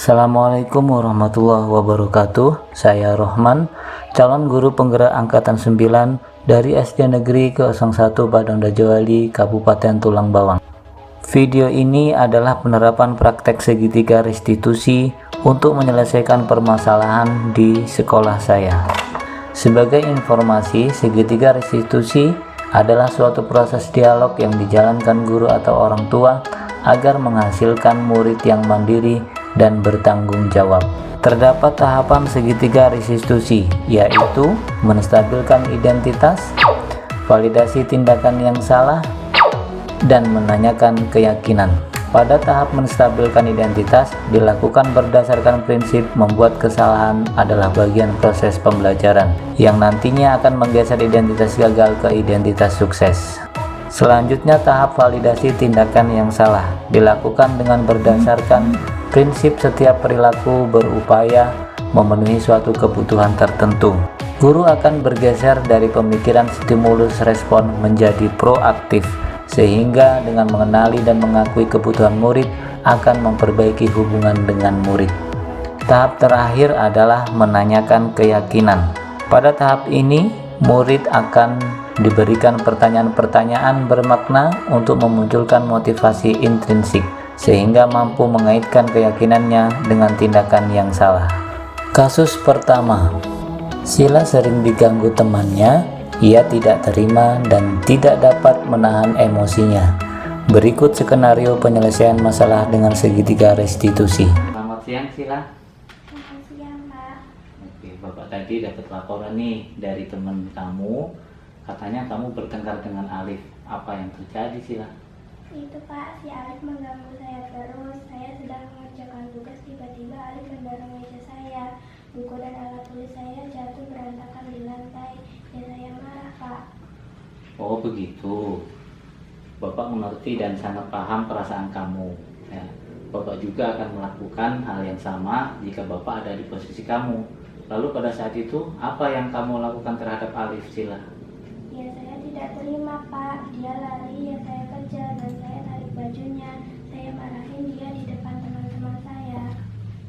Assalamualaikum warahmatullahi wabarakatuh. Saya Rohman, calon guru penggerak angkatan 9 dari SD Negeri 01 Padang-Dajawali, Kabupaten Tulang Bawang. Video ini adalah penerapan praktek segitiga restitusi untuk menyelesaikan permasalahan di sekolah saya. Sebagai informasi, segitiga restitusi adalah suatu proses dialog yang dijalankan guru atau orang tua agar menghasilkan murid yang mandiri dan bertanggung jawab. Terdapat tahapan segitiga restitusi, yaitu menstabilkan identitas, validasi tindakan yang salah, dan menanyakan keyakinan. Pada tahap menstabilkan identitas dilakukan berdasarkan prinsip membuat kesalahan adalah bagian proses pembelajaran yang nantinya akan menggeser identitas gagal ke identitas sukses. Selanjutnya tahap validasi tindakan yang salah dilakukan dengan berdasarkan prinsip setiap perilaku berupaya memenuhi suatu kebutuhan tertentu. Guru akan bergeser dari pemikiran stimulus respon menjadi proaktif, sehingga dengan mengenali dan mengakui kebutuhan murid akan memperbaiki hubungan dengan murid. Tahap terakhir adalah menanyakan keyakinan. Pada tahap ini, murid akan diberikan pertanyaan-pertanyaan bermakna untuk memunculkan motivasi intrinsik, sehingga mampu mengaitkan keyakinannya dengan tindakan yang salah. Kasus pertama, Sila sering diganggu temannya, ia tidak terima dan tidak dapat menahan emosinya. Berikut skenario penyelesaian masalah dengan segitiga restitusi. Selamat siang Sila. Selamat siang, Pak. Oke, Bapak tadi dapat laporan nih dari teman kamu, katanya kamu bertengkar dengan Alif. Apa yang terjadi Sila? Itu Pak, si Alif mengganggu saya terus. Saya sedang mengerjakan tugas, tiba-tiba Alif mendorong meja saya. Buku dan alat tulis saya jatuh berantakan di lantai. Ya saya marah, Pak. Oh begitu. Bapak mengerti dan sangat paham perasaan kamu. Ya, Bapak juga akan melakukan hal yang sama jika Bapak ada di posisi kamu. Lalu pada saat itu, apa yang kamu lakukan terhadap Alif, Sila? Ya saya tidak terima, Pak. Dia lari, ya saya kejar dan saya tarik bajunya. Saya marahin dia di depan teman-teman saya.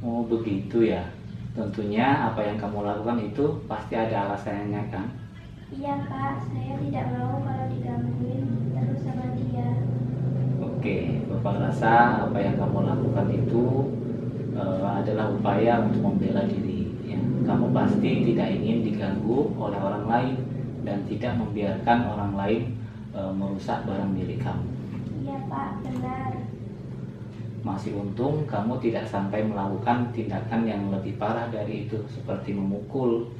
Oh begitu ya. Tentunya apa yang kamu lakukan itu pasti ada alasannya kan? Iya, Pak. Saya tidak mau kalau digangguin terus sama dia. Oke, Bapak rasa apa yang kamu lakukan itu adalah upaya untuk membela diri. Ya. Kamu pasti tidak ingin diganggu oleh orang lain dan tidak membiarkan orang lain merusak barang milik kamu. Iya, Pak. Benar. Masih untung kamu tidak sampai melakukan tindakan yang lebih parah dari itu, seperti memukul.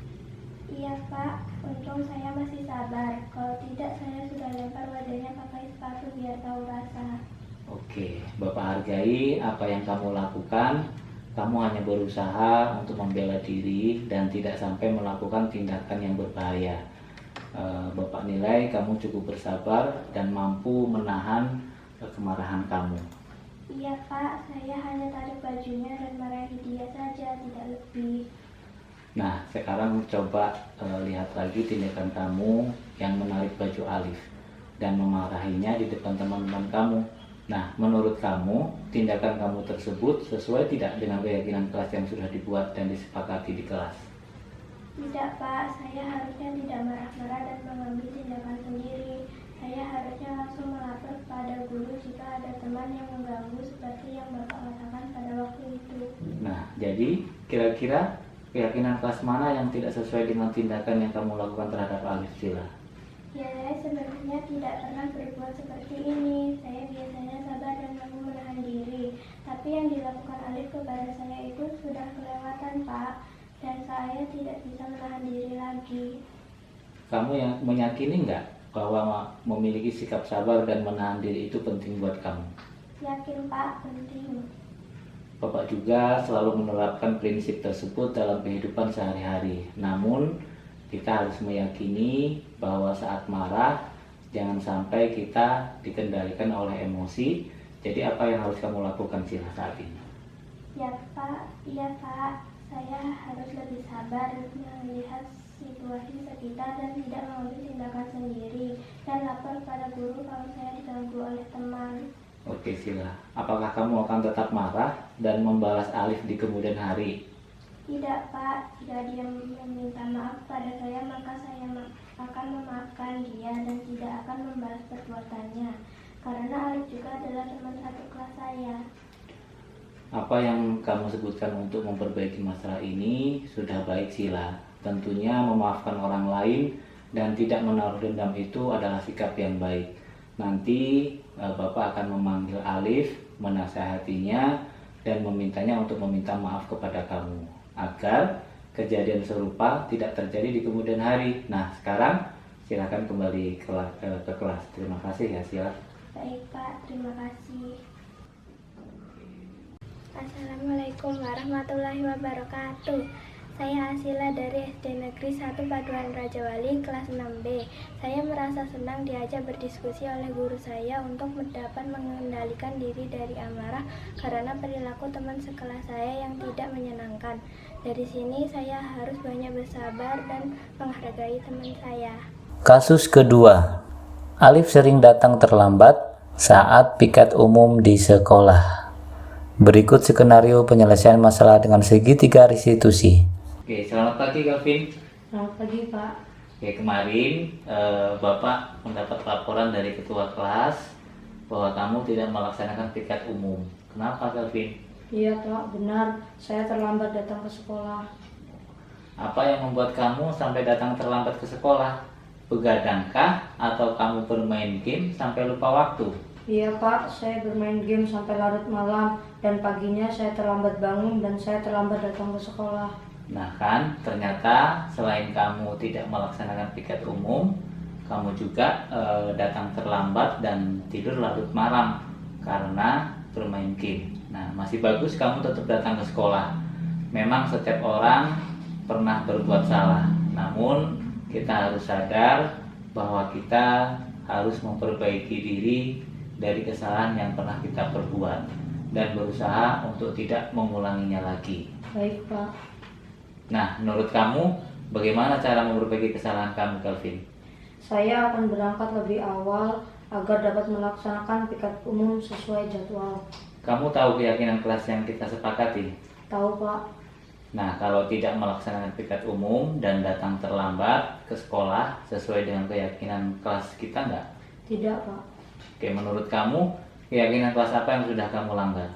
Iya, Pak. Untung saya masih sabar. Kalau tidak, saya sudah lempar wajahnya pakai sepatu biar tahu rasa. Oke, Bapak hargai apa yang kamu lakukan. Kamu hanya berusaha untuk membela diri dan tidak sampai melakukan tindakan yang berbahaya. Bapak nilai kamu cukup bersabar dan mampu menahan kemarahan kamu. Iya, Pak. Saya hanya tarik bajunya dan marahi dia saja, tidak lebih. Nah, sekarang coba lihat lagi tindakan kamu yang menarik baju Alif dan memarahinya di depan teman-teman kamu. Nah, menurut kamu, tindakan kamu tersebut sesuai tidak dengan keyakinan kelas yang sudah dibuat dan disepakati di kelas? Tidak, Pak. Saya harusnya tidak marah-marah dan mengambil tindakan sendiri. Saya harusnya langsung melapor kepada guru jika ada teman yang mengganggu seperti yang Bapak katakan pada waktu itu. Nah, jadi kira-kira keyakinan kelas mana yang tidak sesuai dengan tindakan yang kamu lakukan terhadap Alif, Sila? Ya, saya sebenarnya tidak pernah berbuat seperti ini. Saya biasanya sabar dan mampu menahan diri. Tapi yang dilakukan Alif kepada saya itu sudah kelewatan, Pak. Dan saya tidak bisa menahan diri lagi. Kamu yang meyakini nggak bahwa memiliki sikap sabar dan menahan diri itu penting buat kamu? Yakin, Pak, penting. Bapak juga selalu menerapkan prinsip tersebut dalam kehidupan sehari-hari. Namun, kita harus meyakini bahwa saat marah, jangan sampai kita dikendalikan oleh emosi. Jadi apa yang harus kamu lakukan Sila saat ini? Ya, Pak. Iya, Pak. Saya harus lebih sabar melihat situasi sekitar dan tidak mengambil tindakan sendiri. Dan lapor pada guru kalau saya diganggu oleh teman. Oke, Sila. Apakah kamu akan tetap marah dan membalas Alif di kemudian hari? Tidak, Pak. Jika dia meminta maaf pada saya, maka saya akan memaafkan dia dan tidak akan membalas perbuatannya. Karena Alif juga adalah teman satu kelas saya. Apa yang kamu sebutkan untuk memperbaiki masalah ini sudah baik, Sila. Tentunya memaafkan orang lain dan tidak menaruh dendam itu adalah sikap yang baik. Nanti Bapak akan memanggil Alif, menasehatinya, dan memintanya untuk meminta maaf kepada kamu agar kejadian serupa tidak terjadi di kemudian hari. Nah, sekarang silakan kembali ke kelas. Terima kasih ya, Sila. Baik, Pak. Terima kasih. Assalamualaikum warahmatullahi wabarakatuh. Saya Asila dari SD Negeri 1 Paduan Rajawali kelas 6B. Saya merasa senang diajak berdiskusi oleh guru saya untuk dapat mengendalikan diri dari amarah karena perilaku teman sekelas saya yang tidak menyenangkan. Dari sini saya harus banyak bersabar dan menghargai teman saya. Kasus kedua, Alif sering datang terlambat saat piket umum di sekolah. Berikut skenario penyelesaian masalah dengan segitiga restitusi. Oke, selamat pagi Kelvin. Selamat pagi, Pak. Oke, kemarin Bapak mendapat laporan dari ketua kelas bahwa kamu tidak melaksanakan piket umum. Kenapa, Kelvin? Iya, Pak. Benar. Saya terlambat datang ke sekolah. Apa yang membuat kamu sampai datang terlambat ke sekolah? Begadangkah atau kamu bermain game sampai lupa waktu? Iya, Pak. Saya bermain game sampai larut malam dan paginya saya terlambat bangun dan saya terlambat datang ke sekolah. Nah kan, ternyata selain kamu tidak melaksanakan piket umum, kamu juga datang terlambat dan tidur larut malam karena bermain game. Nah, masih bagus kamu tetap datang ke sekolah. Memang setiap orang pernah berbuat salah, namun kita harus sadar bahwa kita harus memperbaiki diri dari kesalahan yang pernah kita perbuat dan berusaha untuk tidak mengulanginya lagi. Baik, Pak. Nah, menurut kamu bagaimana cara memperbaiki kesalahan kamu, Kelvin? Saya akan berangkat lebih awal agar dapat melaksanakan piket umum sesuai jadwal. Kamu tahu keyakinan kelas yang kita sepakati? Tahu, Pak. Nah, kalau tidak melaksanakan piket umum dan datang terlambat ke sekolah sesuai dengan keyakinan kelas kita enggak? Tidak, Pak. Oke, menurut kamu keyakinan kelas apa yang sudah kamu langgar?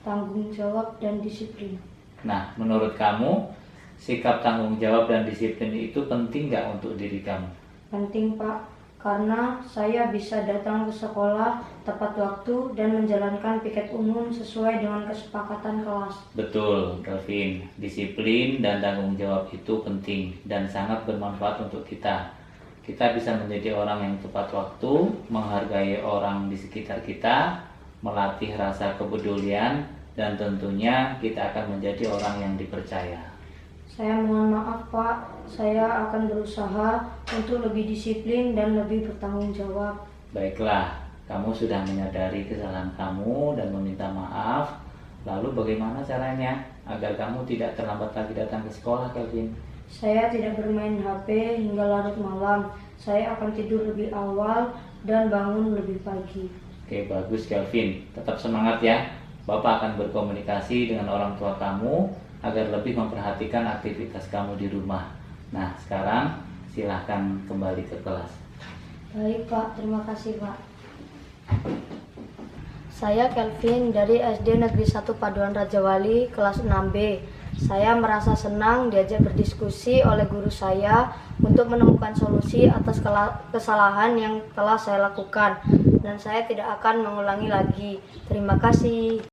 Tanggung jawab dan disiplin. Nah, menurut kamu sikap tanggung jawab dan disiplin itu penting nggak untuk diri kamu? Penting, Pak, karena saya bisa datang ke sekolah tepat waktu dan menjalankan piket umum sesuai dengan kesepakatan kelas. Betul, Kelvin. Disiplin dan tanggung jawab itu penting dan sangat bermanfaat untuk kita. Kita bisa menjadi orang yang tepat waktu, menghargai orang di sekitar kita, melatih rasa kepedulian, dan tentunya kita akan menjadi orang yang dipercaya. Saya mohon maaf, Pak. Saya akan berusaha untuk lebih disiplin dan lebih bertanggung jawab. Baiklah, kamu sudah menyadari kesalahan kamu dan meminta maaf. Lalu bagaimana caranya agar kamu tidak terlambat lagi datang ke sekolah, Kelvin? Saya tidak bermain HP hingga larut malam. Saya akan tidur lebih awal dan bangun lebih pagi. Oke, bagus Kelvin. Tetap semangat ya. Bapak akan berkomunikasi dengan orang tua kamu agar lebih memperhatikan aktivitas kamu di rumah. Nah, sekarang silahkan kembali ke kelas. Baik, Pak. Terima kasih, Pak. Saya Kelvin dari SD Negeri 1 Paduan Rajawali kelas 6B. Saya merasa senang diajak berdiskusi oleh guru saya untuk menemukan solusi atas kesalahan yang telah saya lakukan dan saya tidak akan mengulangi lagi. Terima kasih.